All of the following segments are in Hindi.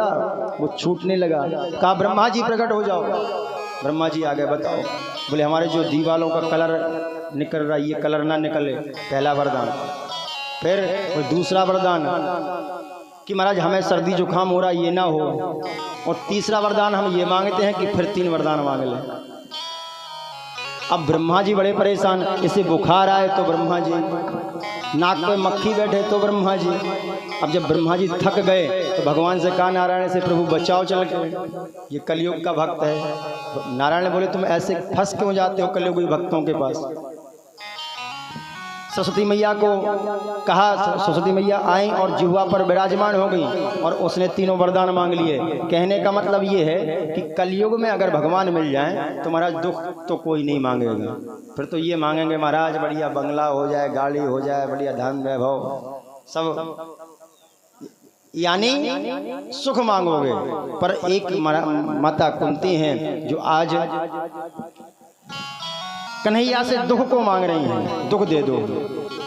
था वो छूटने लगा। कहा ब्रह्मा जी प्रकट हो जाओ। ब्रह्मा जी आ गए, बताओ। बोले हमारे जो दीवालों का कलर निकल रहा है ये कलर ना निकले, पहला वरदान। फिर दूसरा वरदान कि महाराज हमें सर्दी जुकाम हो रहा है ये ना हो। और तीसरा वरदान हम ये मांगते हैं कि फिर 3 वरदान मांग लें। अब ब्रह्मा जी बड़े परेशान, इसे बुखार आए तो ब्रह्मा जी, नाक पे मक्खी बैठे तो ब्रह्मा जी। अब जब ब्रह्मा जी थक गए तो भगवान से कहा नारायण से प्रभु बचाओ चल के, ये कलयुग का भक्त है। नारायण बोले तुम ऐसे फंस क्यों जाते हो कलयुगी भक्तों के पास। सरस्वती मैया को कहा, सरस्वती मैया आई और जिह्वा पर विराजमान हो गई और उसने 3 वरदान मांग लिए। कहने का मतलब ये है कि कलयुग में अगर भगवान मिल जाए तो महाराज दुख तो कोई नहीं मांगेगा। फिर तो ये मांगेंगे महाराज बढ़िया बंगला हो जाए, गाड़ी हो जाए, बढ़िया धन वैभव सब, यानी सुख मांगोगे। पर एक माता कुंती हैं जो आज कन्हैया से दुख को मांग रही हैं, दुख दे दो।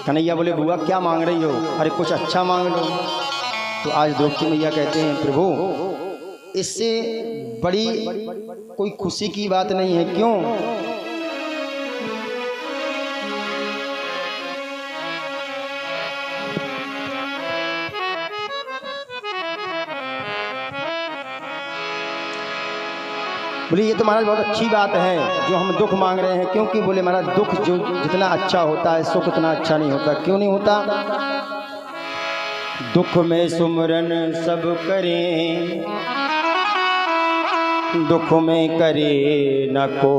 कन्हैया बोले बुआ क्या मांग रही हो, अरे कुछ अच्छा मांग लो। तो आज द्रौपदी मैया कहते हैं प्रभु इससे बड़ी कोई खुशी की बात नहीं है। क्यों? बोले ये तो महाराज बहुत अच्छी बात है जो हम दुख मांग रहे हैं। क्योंकि बोले महाराज दुख जो जितना अच्छा होता है सुख उतना अच्छा नहीं होता। क्यों नहीं होता? दुख में सुमरन सब करें, दुख में करे न को,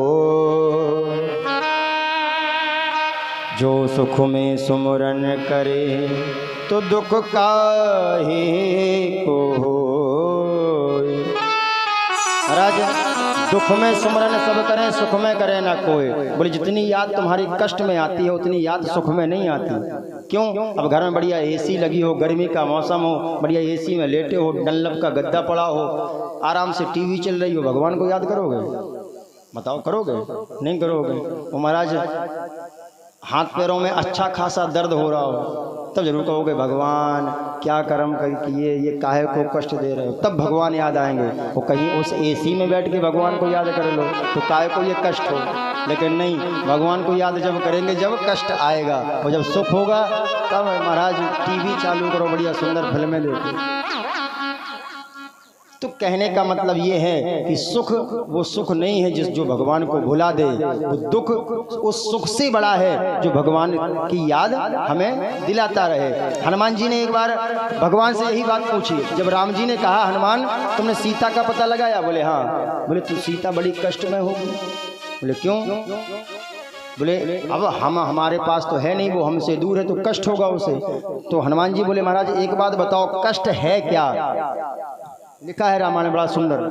जो सुख में सुमरन करे तो दुख काहे को होए। महाराज दुख में सुमरन सब करें, सुख में करे ना कोई। बोले जितनी याद तुम्हारी कष्ट में आती है उतनी याद सुख में नहीं आती। क्यों? अब घर में बढ़िया एसी लगी हो, गर्मी का मौसम हो, बढ़िया एसी में लेटे हो, डनलप का गद्दा पड़ा हो, आराम से टीवी चल रही हो, भगवान को याद करोगे? बताओ करोगे? नहीं करोगे। वो महाराज हाथ पैरों में अच्छा खासा दर्द हो रहा हो तब जरूर कहोगे भगवान क्या कर्म किए, ये काहे को कष्ट दे रहे हो, तब भगवान याद आएंगे। वो कहीं उस एसी में बैठ के भगवान को याद कर लो तो काहे को ये कष्ट हो। लेकिन नहीं, भगवान को याद जब करेंगे जब कष्ट आएगा, और जब सुख होगा तब महाराज टीवी चालू करो, बढ़िया सुंदर फिल्में देखो। तो कहने का मतलब ये है कि सुख वो सुख नहीं है जो भगवान को भुला दे, वो दुख उस सुख से बड़ा है जो भगवान की याद हमें दिलाता रहे। हनुमान जी ने एक बार भगवान से यही बात पूछी, जब राम जी ने कहा हनुमान तुमने सीता का पता लगाया? बोले हाँ। बोले तो सीता बड़ी कष्ट में होगी। बोले क्यों? बोले अब हमारे पास तो है नहीं, वो हमसे दूर है तो कष्ट होगा उसे। तो हनुमान जी बोले महाराज एक बात बताओ कष्ट है क्या? लिखा है रामायण बड़ा सुंदर।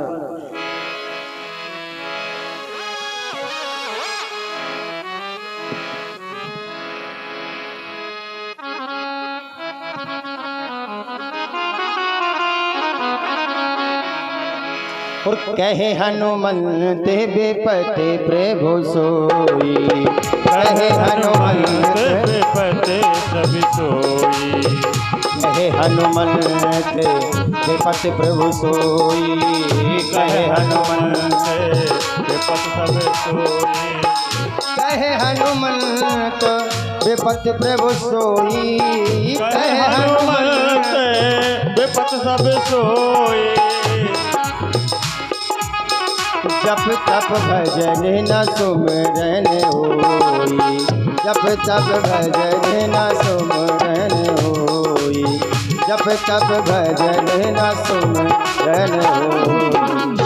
और कहे हनुमंत बेपते प्रभु सोई, कहे हनुमंत बेपते सभी सोई, कहे हनुमंत बेपते प्रभु सोई, कहे हनुमंत बेपते सभी सोई, कहे हनुमंत बेपते प्रभु सोई, कहे हनुमंत बेपते सभी सोई। जप तप भजन न सुमरन होई, जप तप भजन न सुमरन होई, जप तप भजन न सुमरन होई।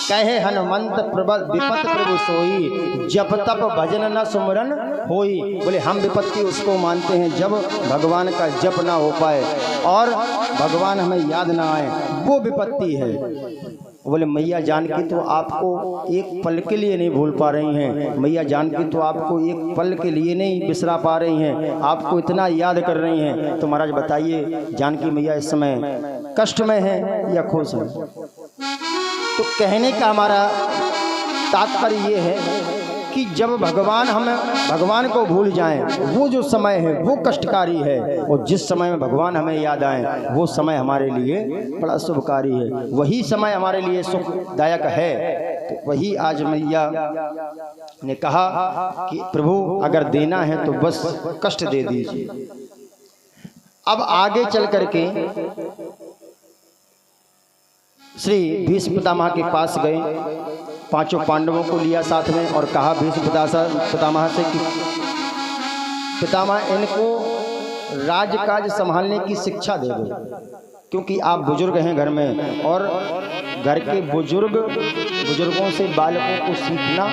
कहे हनुमंत विपत प्रभु सोई, जप तप भजन न सुमरन होई। बोले हम विपत्ति उसको मानते हैं जब भगवान का जप ना हो पाए और भगवान हमें याद ना आए, वो विपत्ति है। बोले मैया जानकी तो आपको एक पल के लिए नहीं भूल पा रही हैं, मैया जानकी तो आपको एक पल के लिए नहीं बिसरा पा रही हैं, आपको इतना याद कर रही हैं। तो महाराज बताइए जानकी मैया इस समय कष्ट में है या खुश है? तो कहने का हमारा तात्पर्य ये है कि जब भगवान को भूल जाएं, वो जो समय है वो कष्टकारी है, और जिस समय में भगवान हमें याद आए वो समय हमारे लिए बड़ा शुभकारी है, वही समय हमारे लिए सुखदायक है। तो वही आज मैया ने कहा कि प्रभु अगर देना है तो बस कष्ट दे दीजिए। अब आगे चल करके श्री भीष्म पितामह के पास गए, पांचों पांडवों को लिया साथ में और कहा भीष्म पितामह से कि पितामह इनको राजकाज संभालने की शिक्षा दे दो, क्योंकि आप बुजुर्ग हैं घर में, और घर के बुजुर्गों से बालकों को सीखना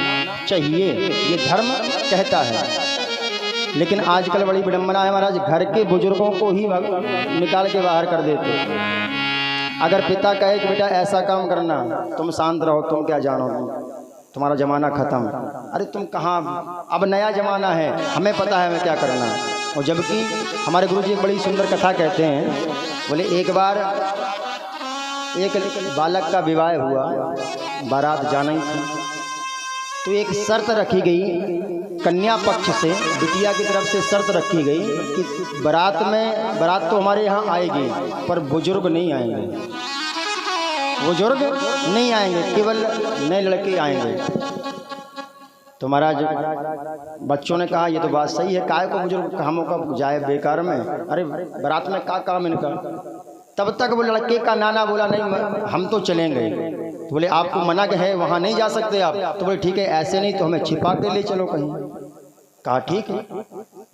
चाहिए, ये धर्म कहता है। लेकिन आजकल बड़ी विडंबना है महाराज, घर के बुजुर्गों को ही निकाल के बाहर कर देते। अगर पिता कहे कि बेटा ऐसा काम करना, तुम शांत रहो, तुम क्या जानोगे, तुम्हारा जमाना खत्म। अरे तुम कहाँ, अब नया जमाना है, हमें पता है हमें क्या करना है। और जबकि हमारे गुरुजी एक बड़ी सुंदर कथा कहते हैं, बोले एक बार एक बालक का विवाह हुआ, बारात जाना ही थी, तो एक शर्त रखी गई कन्या पक्ष से, बिटिया की तरफ से शर्त रखी गई कि बारात तो हमारे यहाँ आएगी पर बुजुर्ग नहीं आएंगे, बुजुर्ग नहीं आएंगे, केवल नए लड़के आएंगे। तो महाराज बच्चों ने कहा ये तो बात सही है, काय को बुजुर्ग कामों का जाए बेकार में, अरे बारात में का काम इनका। तब तक वो लड़के का नाना बोला नहीं हम तो चलेंगे। तो बोले आपको मना है वहाँ नहीं जा सकते आप। तो बोले ठीक है ऐसे नहीं तो हमें छिपा के ले चलो कहीं। कहा ठीक है,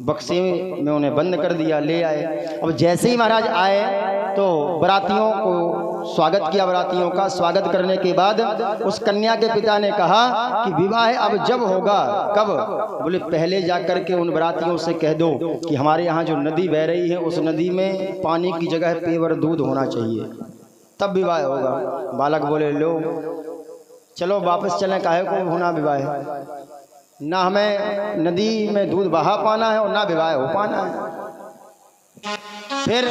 बक्से में उन्हें बंद कर दिया, ले आए। अब जैसे ही महाराज आए तो बारातियों को स्वागत किया, बारातियों का स्वागत करने के बाद उस कन्या के पिता ने कहा कि विवाह अब जब होगा कब? बोले पहले जाकर के उन बारातियों से कह दो कि हमारे यहाँ जो नदी बह रही है उस नदी में पानी की जगह पेवर दूध होना चाहिए, तब विवाह होगा। बालक बोले लो चलो वापस चलें, काहे को होना विवाह, ना हमें नदी में दूध बहा पाना है और ना विवाह हो पाना है। फिर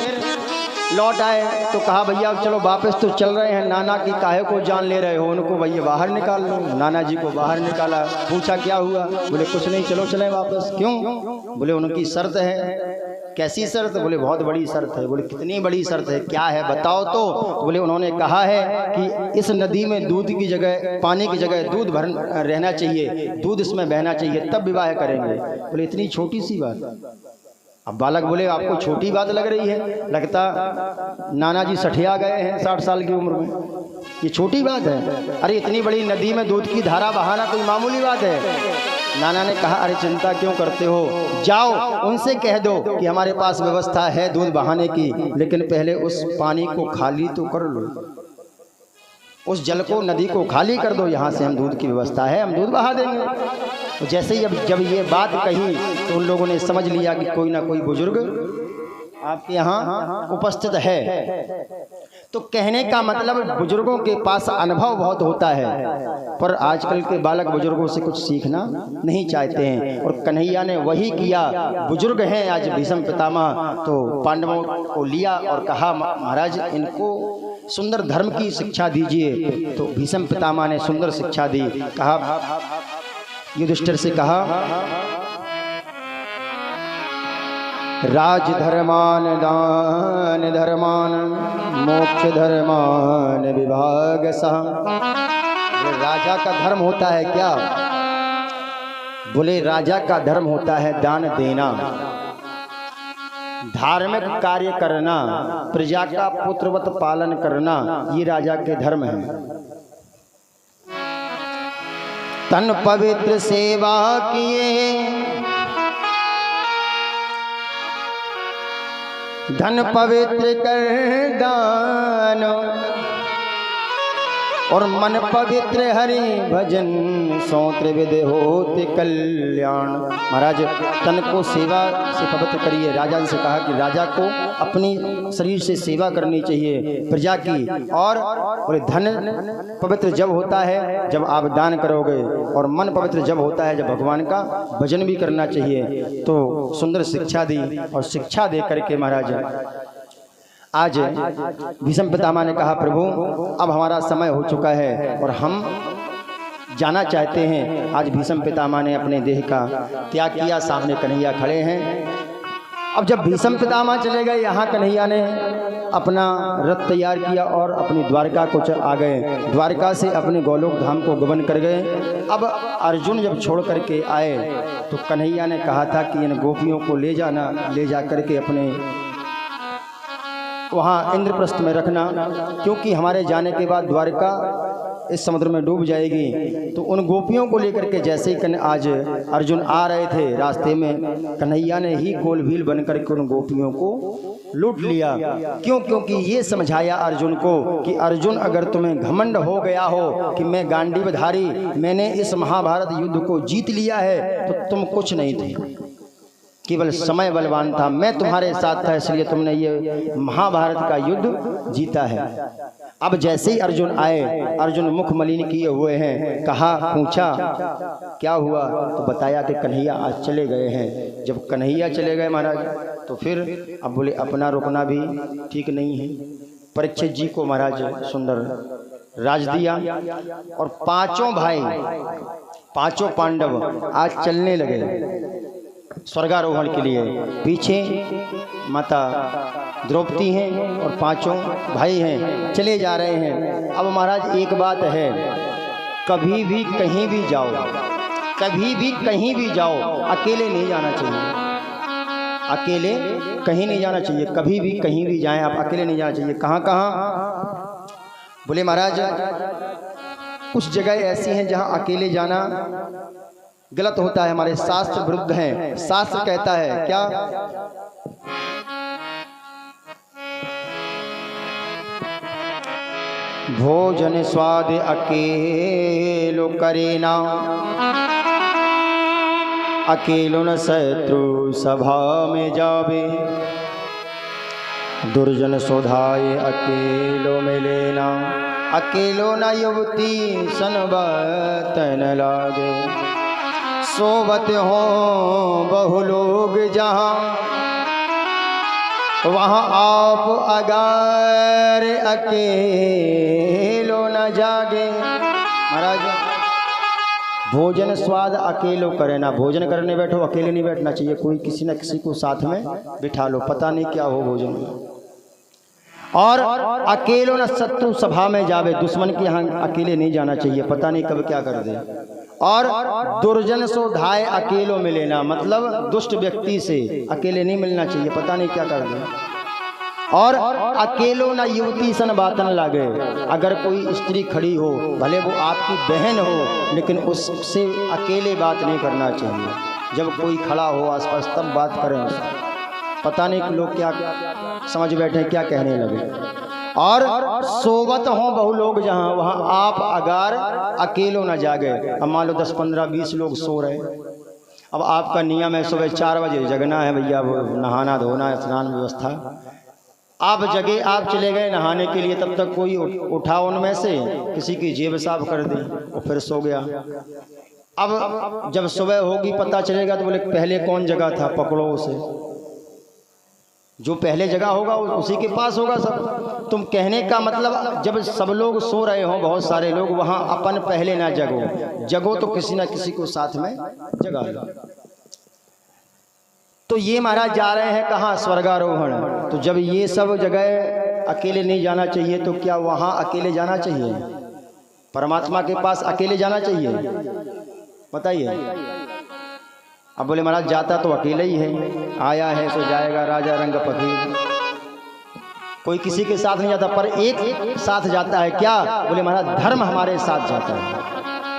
लौट आए तो कहा भैया चलो वापस तो चल रहे हैं, नाना की काहे को जान ले रहे हो, उनको भैया बाहर निकाल लो। नाना जी को बाहर निकाला, पूछा क्या हुआ? बोले कुछ नहीं, चलो चलें वापस। क्यों? बोले उनकी शर्त है। कैसी शर्त? बोले बहुत बड़ी शर्त है। बोले कितनी बड़ी शर्त है, क्या है बताओ तो। बोले उन्होंने कहा है कि इस नदी में दूध की जगह, पानी की जगह दूध भर रहना चाहिए, दूध इसमें बहना चाहिए, तब विवाह करेंगे। बोले इतनी छोटी सी बात। अब बालक बोले आपको छोटी बात लग रही है, लगता नाना जी सठिया गए हैं 60 साल की उम्र में, ये छोटी बात है? अरे इतनी बड़ी नदी में दूध की धारा बहाना कोई मामूली बात है? नाना ने कहा अरे चिंता क्यों करते हो, जाओ उनसे कह दो कि हमारे पास व्यवस्था है दूध बहाने की, लेकिन पहले उस पानी को खाली तो कर लो, उस जल को, नदी को खाली कर दो, यहाँ से हम दूध की व्यवस्था है, हम दूध बहा देंगे। तो जैसे ही जब ये बात कही तो उन लोगों ने समझ लिया कि कोई ना कोई बुजुर्ग आपके यहाँ उपस्थित है। तो कहने का मतलब बुजुर्गों के पास अनुभव बहुत होता है, पर आजकल के बालक बुजुर्गों से कुछ सीखना नहीं चाहते हैं। और कन्हैया ने वही किया, बुजुर्ग हैं आज भीष्म पितामह, तो पांडवों को लिया और कहा महाराज इनको सुंदर धर्म की शिक्षा दीजिए। तो भीष्म पितामह ने सुंदर शिक्षा दी। कहा युधिष्ठिर से कहा राज धर्मान दान धर्मान मोक्ष धर्मान विभाग सह। राजा का धर्म होता है क्या? बोले राजा का धर्म होता है दान देना, धार्मिक कार्य करना, प्रजा का पुत्रवत पालन करना, ये राजा के धर्म है। तन पवित्र सेवा किए, धन पवित्र कर दान, और मन पवित्र हरि भजन, सो त्रिविध होते कल्याण। महाराज तन को सेवा से पवित्र करिए। राजा से कहा कि राजा को अपनी शरीर से सेवा करनी चाहिए प्रजा की, और बोले धन पवित्र जब होता है जब आप दान करोगे, और मन पवित्र जब होता है जब भगवान का भजन भी करना चाहिए। तो सुंदर शिक्षा दी, और शिक्षा दे करके महाराज आज भीष्म पितामह ने कहा प्रभु अब हमारा समय हो चुका है और हम जाना चाहते हैं। आज भीष्म पितामह ने अपने देह का त्याग किया, सामने कन्हैया खड़े हैं। अब जब भीष्म पितामह चले गए, यहाँ कन्हैया ने अपना रथ तैयार किया और अपनी द्वारका को आ गए। द्वारका से अपने गोलोक धाम को गमन कर गए। अब अर्जुन जब छोड़ करके आए तो कन्हैया ने कहा था कि इन गोपियों को ले जाना, ले जा करके अपने वहाँ इंद्रप्रस्थ में रखना, क्योंकि हमारे जाने के बाद द्वारका इस समुद्र में डूब जाएगी। तो उन गोपियों को लेकर के जैसे ही आज अर्जुन आ रहे थे, रास्ते में कन्हैया ने ही गोलभील बनकर के उन गोपियों को लूट लिया। क्यों? क्योंकि ये समझाया अर्जुन को कि अर्जुन, अगर तुम्हें घमंड हो गया हो कि मैं गांडीवधारी, मैंने इस महाभारत युद्ध को जीत लिया है, तो तुम कुछ नहीं थे, केवल समय बलवान था, मैं तुम्हारे साथ था, इसलिए तुमने ये महाभारत का युद्ध जीता है। अब जैसे ही अर्जुन आए, अर्जुन मुख मलिन किए हुए हैं, कहा, पूछा क्या हुआ, तो बताया कि कन्हैया आज चले गए हैं। जब कन्हैया चले गए महाराज, तो फिर अब बोले अपना रुकना भी ठीक नहीं है। परीक्षित जी को महाराज सुंदर राज दिया और पांचों भाई, पांचों पांडव आज चलने लगे स्वर्गारोहण के लिए। पीछे माता द्रौपदी हैं और पांचों भाई हैं, चले जा रहे हैं। अब महाराज एक बात है, कभी भी कहीं भी जाओ, कभी भी कहीं भी जाओ, अकेले नहीं जाना चाहिए। अकेले कहीं नहीं जाना चाहिए, कभी भी कहीं भी जाएं आप, अकेले नहीं जाना चाहिए। कहाँ कहाँ? बोले महाराज कुछ जगह ऐसी हैं जहाँ अकेले जाना गलत होता है, हमारे शास्त्र विरुद्ध हैं। शास्त्र कहता है क्या? भोजन स्वाद अकेलो करे ना, अकेलो न शत्रु सभा में जावे, दुर्जन सोधाए अकेलो मिले ना, अकेलो न युवती सनबतन लागे, सोबत हो बहु लोग जहाँ, वहाँ आप अगर अकेलो न जागे। महाराज भोजन स्वाद अकेलो करे ना, भोजन करने बैठो अकेले नहीं बैठना चाहिए, कोई किसी न किसी को साथ में बिठा लो, पता नहीं क्या हो भोजन में। और अकेलो न शत्रु सभा में जावे, दुश्मन के यहाँ अकेले नहीं जाना चाहिए, पता नहीं कब क्या कर दे। और दुर्जन सो ढाए अकेलो मिले ना, मतलब दुष्ट व्यक्ति से अकेले नहीं मिलना चाहिए, पता नहीं क्या कर दे। और अकेलो ना युवती सन बातन लागे, अगर कोई स्त्री खड़ी हो, भले वो आपकी बहन हो, लेकिन उससे अकेले बात नहीं करना चाहिए। जब कोई खड़ा हो आसपास तब बात करें, पता नहीं लोग क्या समझ बैठे, क्या कहने लगे। और सोबत हो बहु लोग जहाँ, वहाँ आप अगर अकेलो न जागे। अब मान लो 10, 15, 20 लोग सो रहे, अब आपका नियम है सुबह 4 बजे जगना है भैया, वो नहाना धोना स्नान व्यवस्था, आप जगे, आप चले गए नहाने के लिए, तब तक कोई उठा उनमें से, किसी की जेब साफ कर दी और फिर सो गया। अब जब सुबह होगी पता चलेगा तो बोले पहले कौन जगह था, पकड़ो उसे, जो पहले जगह होगा उसी के पास होगा सब। तुम कहने का मतलब जब सब लोग सो रहे हो, बहुत सारे लोग, वहाँ अपन पहले ना जगो, जगो तो किसी ना किसी को साथ में जगा लो। तो ये महाराज जा रहे हैं कहाँ? स्वर्गारोहण। तो जब ये सब जगह अकेले नहीं जाना चाहिए, तो क्या वहाँ अकेले जाना चाहिए? परमात्मा के पास अकेले जाना चाहिए? बताइए। अब बोले महाराज जाता तो अकेले ही है, आया है सो जाएगा, राजा रंग फकीर, कोई किसी के साथ नहीं जाता, पर एक साथ जाता है। क्या? बोले महाराज धर्म हमारे साथ जाता है।